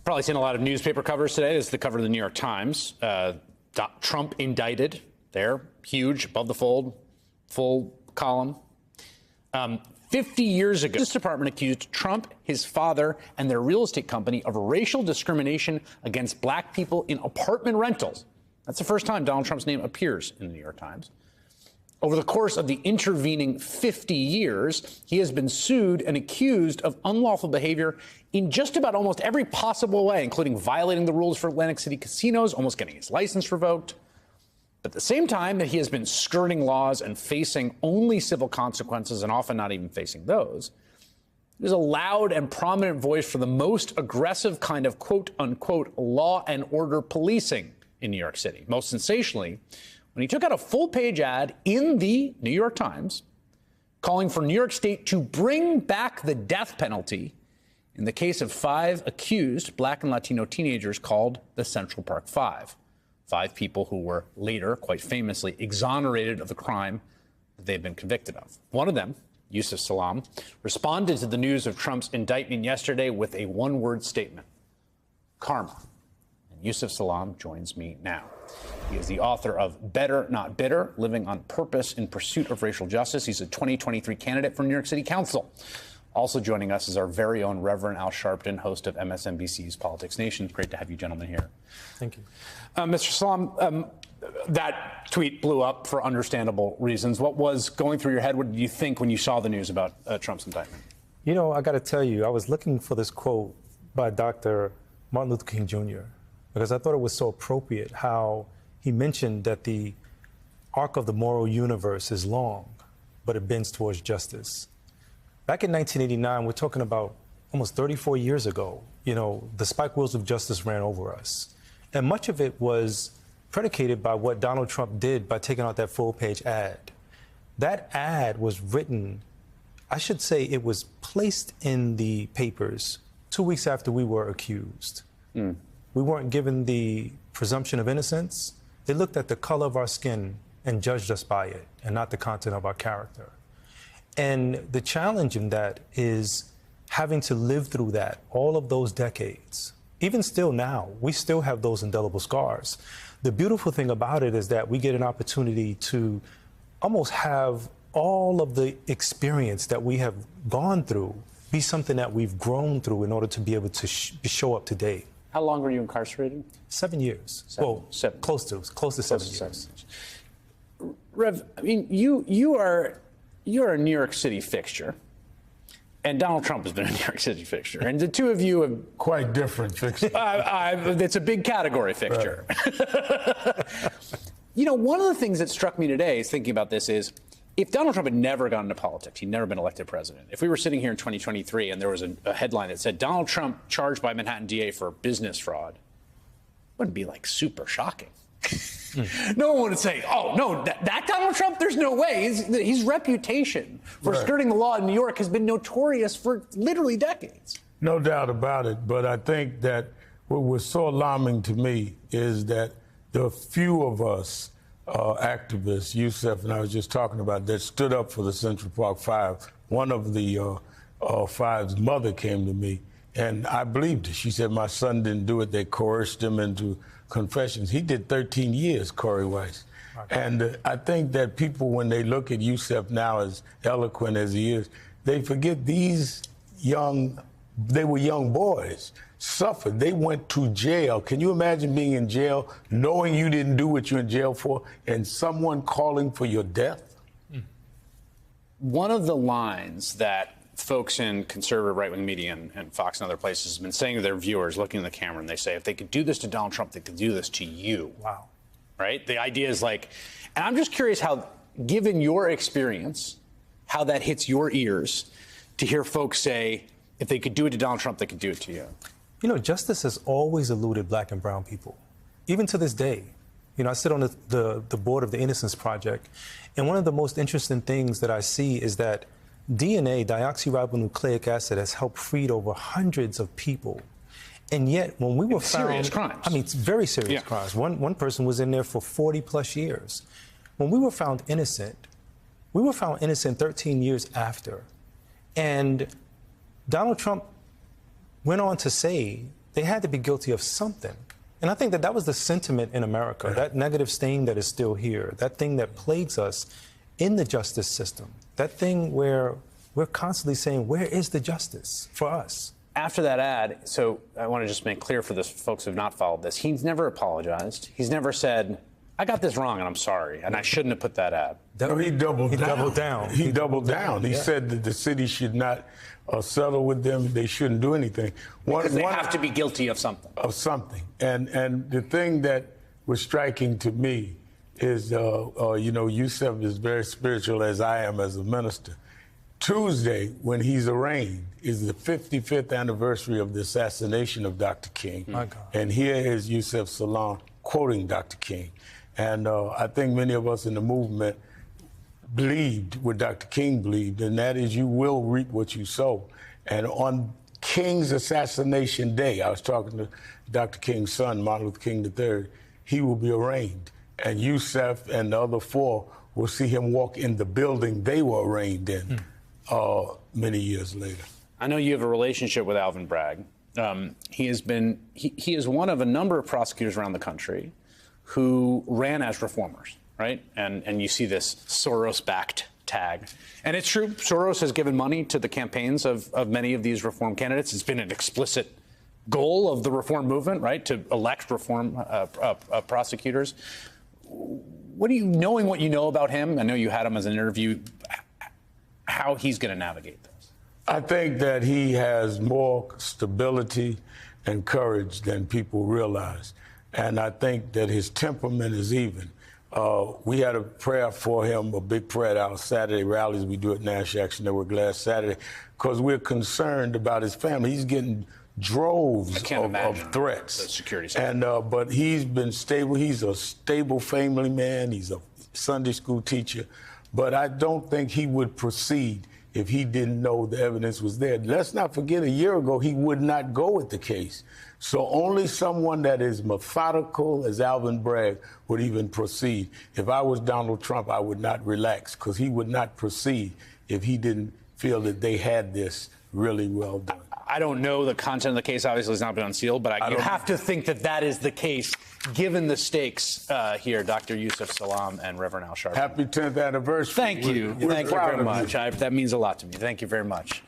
Probably seen a lot of newspaper covers today. This is the cover of the New York Times. Trump indicted there, huge, above the fold, full column. 50 years ago, this department accused Trump, his father, and their real estate company of racial discrimination against black people in apartment rentals. That's the first time Donald Trump's name appears in the New York Times. Over the course of the intervening 50 years, he has been sued and accused of unlawful behavior in just about almost every possible way, including violating the rules for Atlantic City casinos, almost getting his license revoked. But at the same time that he has been skirting laws and facing only civil consequences and often not even facing those, there's a loud and prominent voice for the most aggressive kind of quote unquote law and order policing in New York City. Most sensationally, when he took out a full-page ad in the New York Times calling for New York State to bring back the death penalty in the case of 5 accused Black and Latino teenagers called the Central Park Five. 5 people who were later, quite famously, exonerated of the crime that they've been convicted of. One of them, Yusef Salaam, responded to the news of Trump's indictment yesterday with a one-word statement: karma. And Yusef Salaam joins me now. He is the author of Better Not Bitter, Living on Purpose in Pursuit of Racial Justice. He's a 2023 candidate for New York City Council. Also joining us is our very own Reverend Al Sharpton, host of MSNBC's Politics Nation. Great to have you gentlemen here. Thank you. Mr. Salaam, that tweet blew up for understandable reasons. What was going through your head? What did you think when you saw the news about Trump's indictment? You know, I got to tell you, I was looking for this quote by Dr. Martin Luther King Jr. because I thought it was so appropriate how he mentioned that the arc of the moral universe is long, but it bends towards justice. Back in 1989, we're talking about almost 34 years ago, you know, the spike wheels of justice ran over us. And much of it was predicated by what Donald Trump did by taking out that full-page ad. That ad was written, I should say it was placed in the papers 2 weeks after we were accused. We weren't given the presumption of innocence. They looked at the color of our skin and judged us by it and not the content of our character. And the challenge in that is having to live through that all of those decades. Even still now, we still have those indelible scars. The beautiful thing about it is that we get an opportunity to almost have all of the experience that we have gone through be something that we've grown through in order to be able to show up today. How long were you incarcerated? 7 years. Seven. Close to 7 years. Rev, I mean, you're a New York City fixture, and Donald Trump has been a New York City fixture, and the two of you have quite different fixture. It's a big category fixture. Right. You know, one of the things that struck me today is thinking about this is, if Donald Trump had never gone into politics, he'd never been elected president. If we were sitting here in 2023 and there was a headline that said Donald Trump charged by Manhattan DA for business fraud, it wouldn't be like super shocking. No one would say, oh, no, that Donald Trump, there's no way. His reputation for skirting the law in New York has been notorious for literally decades. No doubt about it. But I think that what was so alarming to me is that the few of us activists, Yusef and I was just talking about, that stood up for the Central Park Five. One of the Five's mother came to me, and I believed her. She said, my son didn't do it. They coerced him into confessions. He did 13 years, Corey Weiss. Okay. And I think that people, when they look at Yusef now as eloquent as he is, they forget these they were young boys, suffered. They went to jail. Can you imagine being in jail, knowing you didn't do what you're in jail for, and someone calling for your death? One of the lines that folks in conservative right-wing media and Fox and other places have been saying to their viewers, looking at the camera, and they say, if they could do this to Donald Trump, they could do this to you. Wow. Right? The idea is like, and I'm just curious how, given your experience, how that hits your ears to hear folks say, if they could do it to Donald Trump, they could do it to you. You know, justice has always eluded Black and brown people, even to this day. You know, I sit on the board of the Innocence Project, and one of the most interesting things that I see is that DNA, deoxyribonucleic acid, has helped free over hundreds of people. And yet, when we were found... Serious crimes. I mean, it's very serious crimes. One person was in there for 40-plus years. When we were found innocent 13 years after. And Donald Trump went on to say they had to be guilty of something. And I think that was the sentiment in America, that negative stain that is still here, that thing that plagues us in the justice system, that thing where we're constantly saying, where is the justice for us? After that ad, so I want to just make clear for the folks who have not followed this, he's never apologized. He's never said, I got this wrong and I'm sorry, and I shouldn't have put that ad. No, he doubled down. He doubled down. He said that the city should not settle with them. They shouldn't do anything. Because they have to be guilty of something. Of something. And the thing that was striking to me is, Yusef is very spiritual, as I am as a minister. Tuesday, when he's arraigned, is the 55th anniversary of the assassination of Dr. King. My God. And here is Yusef Salaam quoting Dr. King. And I think many of us in the movement believed what Dr. King believed, and that is you will reap what you sow. And on King's assassination day, I was talking to Dr. King's son, Martin Luther King III, he will be arraigned. And Yusef and the other four will see him walk in the building they were arraigned in many years later. I know you have a relationship with Alvin Bragg. He is one of a number of prosecutors around the country who ran as reformers, right? And you see this Soros-backed tag. And it's true, Soros has given money to the campaigns of many of these reform candidates. It's been an explicit goal of the reform movement, right, to elect reform prosecutors. What do you, knowing what you know about him, I know you had him as an interview, how he's going to navigate this? I think that he has more stability and courage than people realize. And I think that his temperament is even. We had a prayer for him, a big prayer at our Saturday rallies we do at Nash Action Network last Saturday, because we're concerned about his family. He's getting droves of threats. The security side. And but he's been stable. He's a stable family man. He's a Sunday school teacher. But I don't think he would proceed if he didn't know the evidence was there. Let's not forget, a year ago, he would not go with the case. So only someone that is methodical as Alvin Bragg would even proceed. If I was Donald Trump, I would not relax, because he would not proceed if he didn't feel that they had this really well done. I don't know the content of the case. Obviously, it's not been unsealed, but you have to think that that is the case, given the stakes here, Dr. Yusef Salaam and Reverend Al Sharpton. Happy 10th anniversary. Thank you. Thank you very much. That means a lot to me. Thank you very much.